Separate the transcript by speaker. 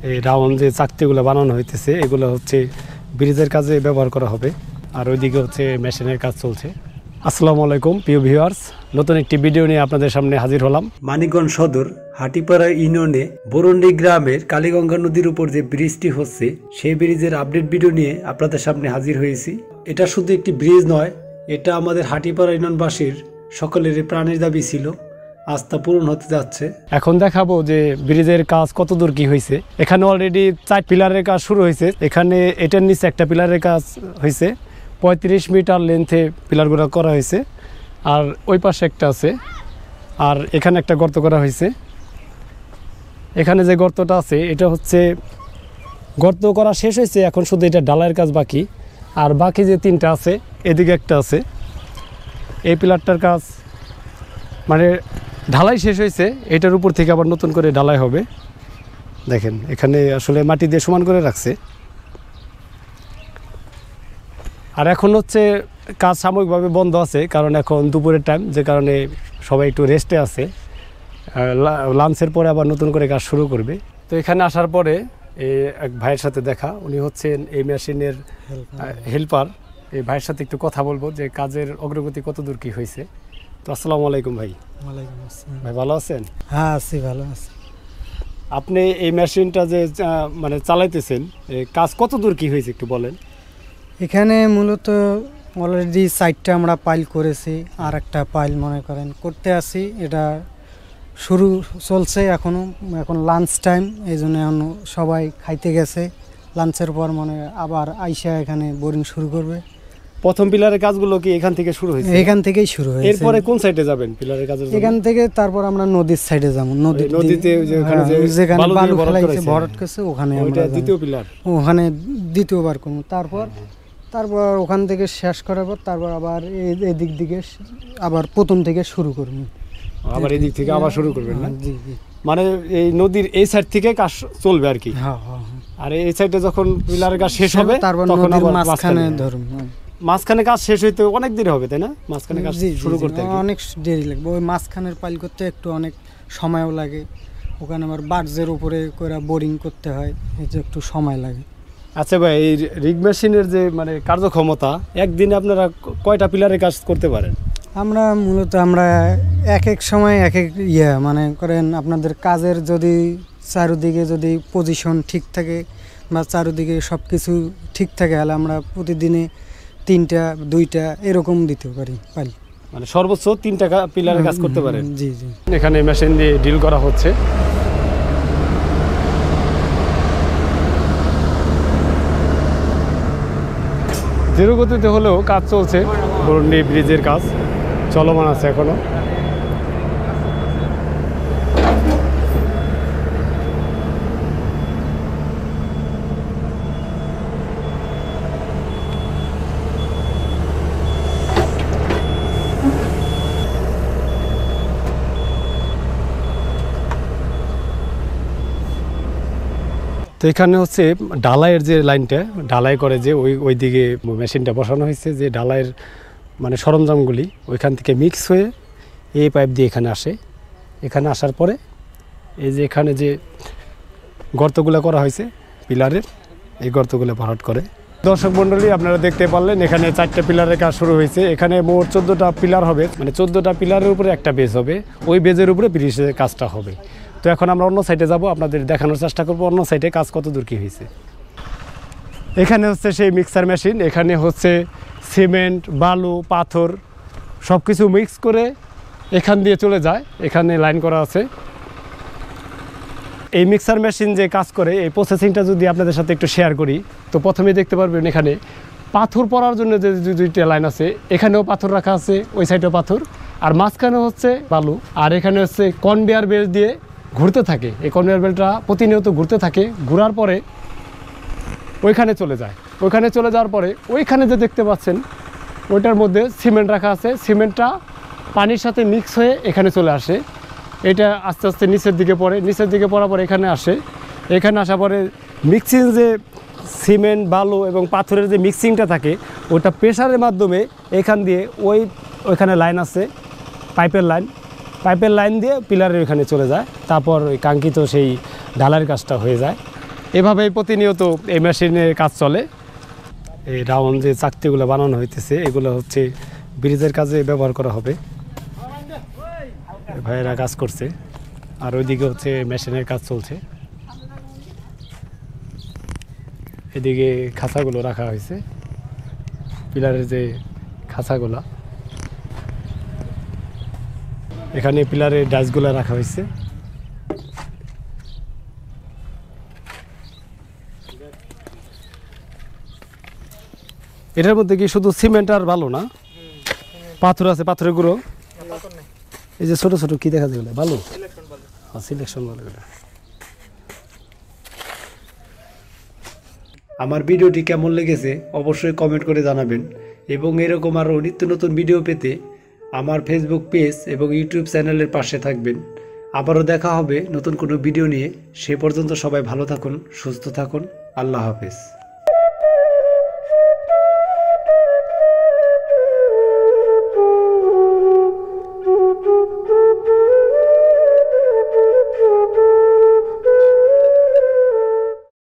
Speaker 1: এই রাউন্ড যে চাকতিগুলো বানানো হইতেছে এগুলো হচ্ছে ব্রিজের কাজে ব্যবহার করা হবে। আর ওইদিকে হচ্ছে মেশিনের কাজ চলছে। আসসালামু আলাইকুম প্রিয় ভিউয়ার্স, নতুন একটি ভিডিও নিয়ে আপনাদের সামনে হাজির হলাম। মানিকগঞ্জ সদর হাটিপাড়া ইউনিয়নে বরন্ডি গ্রামের কালীগঙ্গা নদীর উপর যে ব্রিজটি হচ্ছে সেই ব্রিজের আপডেট ভিডিও নিয়ে আপনাদের সামনে হাজির হয়েছি। এটা শুধু একটি ব্রিজ নয়, এটা আমাদের হাটিপাড়া ইউনিয়নবাসীর সকলেরই প্রাণের দাবি ছিল, আজ তা পূরণ হতে যাচ্ছে। এখন দেখাবো যে ব্রিজের কাজ কত দূর কি হয়েছে। এখানে অলরেডি 4 পিলারের কাজ শুরু হয়েছে। এখানে এটার নিচে একটা পিলারের কাজ হয়েছে, 35 মিটার লেন্থে পিলারগুলো করা হয়েছে। আর ওই পাশে একটা আছে, আর এখানে একটা গর্ত করা হয়েছে। এখানে যে গর্তটা আছে এটা হচ্ছে গর্ত করা শেষ হয়েছে, এখন শুধু এটা ঢালাইয়ের কাজ বাকি। আর বাকি যে 3টা আছে, এদিকে একটা আছে, এই পিলারটার কাজ মানে ঢালাই শেষ হয়েছে, এটার উপর থেকে আবার নতুন করে ঢালাই হবে। দেখেন এখানে আসলে মাটি দিয়ে সমান করে রাখছে। আর এখন হচ্ছে কাজ সাময়িকভাবে বন্ধ আছে, কারণ এখন দুপুরের টাইম, যে কারণে সবাই একটু রেস্টে আছে। লাঞ্চের পরে আবার নতুন করে কাজ শুরু করবে। তো এখানে আসার পরে এক ভাইয়ের সাথে দেখা, উনি হচ্ছেন এই মেশিনের হেল্পার। এই ভাইয়ের সাথে একটু কথা বলবো যে কাজের অগ্রগতি কত দূর কি হয়েছে। তো আসসালামু আলাইকুম ভাই।
Speaker 2: ওয়ালাইকুম আসসালাম।
Speaker 1: ভাই ভালো আছেন?
Speaker 2: হ্যাঁ আছি, ভালো আছি।
Speaker 1: আপনি এই মেশিনটা যে মানে চালাইতেছেন, কাজ কত দূর কি হয়েছে একটু বলেন।
Speaker 2: এখানে মূলত অলরেডি 4টা আমরা পাইল করেছি, আর একটা পাইল মনে করেন করতে আসি। এটা শুরু চলছে এখনও, এখন লাঞ্চ টাইম, এই জন্য এখন সবাই খাইতে গেছে। লাঞ্চের পর মানে আবার আইসা এখানে বোরিং শুরু করবে।
Speaker 1: প্রথম পিলারের কাজগুলো কি এখান থেকে শুরু হয়েছে?
Speaker 2: এখান থেকেই শুরু হয়েছে।
Speaker 1: এরপরে কোন সাইডে যাবেন পিলারের কাজের জন্য?
Speaker 2: এখান থেকে তারপর আমরা নদীর সাইডে যাব।
Speaker 1: নদীতে
Speaker 2: যেখানে বালু ফেলাইছে ভরাট করছে ওখানে আমরা
Speaker 1: দ্বিতীয় পিলার,
Speaker 2: ওখানে দ্বিতীয়বার করব। তারপর ওখান থেকে শেষ করার পর তারপর আবার এদিক দিকে আবার প্রথম থেকে শুরু করব।
Speaker 1: আবার এদিক থেকে আবার শুরু করবেন না?
Speaker 2: জি জি।
Speaker 1: মানে এই নদীর এই সাইড থেকে কাজ চলবে আর কি।
Speaker 2: হ্যাঁ হ্যাঁ।
Speaker 1: আর এই সাইডে যখন পিলারের কাজ শেষ হবে
Speaker 2: তখন আবার মাঝখানে ধরুন।
Speaker 1: মাঝখানে কাজ শেষ হইতে অনেক দেরি হবে, তাই না? মাঝখানে কাজ শুরু করতে
Speaker 2: অনেক দেরি লাগবে। ওই মাঝখানের পাইল করতে একটু অনেক সময়ও লাগে। ওখানে আবার বার্জের উপরে করে বোরিং করতে হয়, এই যে একটু সময় লাগে।
Speaker 1: আচ্ছা ভাই, এই রিগ মেশিনের যে মানে কার্যক্ষমতা, একদিনে আপনারা কয়টা পিলারের কাজ করতে পারেন?
Speaker 2: আমরা মূলত এক এক সময় এক এক মানে করেন আপনাদের কাজের যদি চারদিকে যদি পজিশন ঠিক থাকে বা চারদিকে সব কিছু ঠিক থাকে, তাহলে আমরা প্রতিদিনে 3টা 2টা এরকম দিতে পারি পাইল।
Speaker 1: মানে সর্বোচ্চ 3টা পিলারের কাজ করতে পারেন?
Speaker 2: জি জি।
Speaker 1: এখানে মেশিন দিয়ে ডিল করা হচ্ছে। ধীর গতিতে হলেও কাজ চলছে। বরন্ডি ব্রিজের কাজ চলমান আছে এখনো। তো এখানে হচ্ছে ঢালাইয়ের যে লাইনটা ঢালাই করে, যে ওই দিকে মেশিনটা বসানো হয়েছে, যে ঢালাইয়ের মানে সরঞ্জামগুলি ওইখান থেকে মিক্স হয়ে এই পাইপ দিয়ে এখানে আসে। এখানে আসার পরে এই যে এখানে যে গর্তগুলো করা হয়েছে পিলারের, এই গর্তগুলো ভরাট করে। দর্শক মণ্ডলী, আপনারা দেখতে পারলেন এখানে 4টা পিলারের কাজ শুরু হয়েছে। এখানে মোট 14টা পিলার হবে, মানে 14টা পিলারের উপরে একটা বেজ হবে, ওই বেজের উপরে ব্রিজের কাজটা হবে। তো এখন আমরা অন্য সাইডে যাব, আপনাদের দেখানোর চেষ্টা করব অন্য সাইডে কাজ কত দূর কি হয়েছে। এখানে হচ্ছে সেই মিক্সার মেশিন, এখানে হচ্ছে সিমেন্ট, বালু, পাথর সব কিছু মিক্স করে এখান দিয়ে চলে যায়। এখানে লাইন করা আছে। এই মিক্সার মেশিন যে কাজ করে, এই প্রসেসিংটা যদি আপনাদের সাথে একটু শেয়ার করি, তো প্রথমে দেখতে পারবেন এখানে পাথর পড়ার জন্য যে 2টা লাইন আছে, এখানেও পাথর রাখা আছে, ওই সাইডেও পাথর, আর মাঝখানে হচ্ছে বালু। আর এখানে হচ্ছে কনভেয়ার বেল্ট দিয়ে ঘুরতে থাকে। এই কনভেয়ার বেল্টটা প্রতিনিয়ত ঘুরতে থাকে, ঘোরার পরে ওইখানে চলে যায়। ওইখানে চলে যাওয়ার পরে ওইখানে যে দেখতে পাচ্ছেন ওইটার মধ্যে সিমেন্ট রাখা আছে, সিমেন্টটা পানির সাথে মিক্স হয়ে এখানে চলে আসে। এটা আস্তে আস্তে নিচের দিকে পড়ে, নিচের দিকে পড়ার পরে এখানে আসে। এখানে আসার পরে মিক্সিং যে সিমেন্ট, বালু এবং পাথরের যে মিক্সিংটা থাকে, ওটা প্রেশারের মাধ্যমে এখান দিয়ে ওইখানে লাইন আছে, পাইপের লাইন দিয়ে পিলারের ওইখানে চলে যায়। তারপর ওই কাঙ্ক্ষিত সেই ঢালাইয়ের কাজটা হয়ে যায়। এভাবেই প্রতিনিয়ত এই মেশিনের কাজ চলে। এই রাউন্ড যে চাকতিগুলো বানানো হইতেছে এগুলো হচ্ছে ব্রিজের কাজে ব্যবহার করা হবে। ভাইয়েরা কাজ করছে আর ওইদিকে হচ্ছে মেশিনের কাজ চলছে। এদিকে খাঁচাগুলো রাখা হয়েছে, পিলারের যে খাঁচাগুলা, এখানে পিলারের ডাইসগুলো রাখা হয়েছে। এটার মধ্যে কি শুধু সিমেন্ট আর ভালো না, পাথর আছে, পাথরের গুঁড়ো, এই যে ছোট ছোট কি দেখা যায় ভালো, সিলেকশন ভালো। আমার ভিডিওটি কেমন লেগেছে অবশ্যই কমেন্ট করে জানাবেন এবং এরকম আরও নিত্য নতুন ভিডিও পেতে আমার ফেসবুক পেজ এবং ইউটিউব চ্যানেলের পাশে থাকবেন। আবারও দেখা হবে নতুন কোনো ভিডিও নিয়ে। সে পর্যন্ত সবাই ভালো থাকুন, সুস্থ থাকুন। আল্লাহ হাফেজ।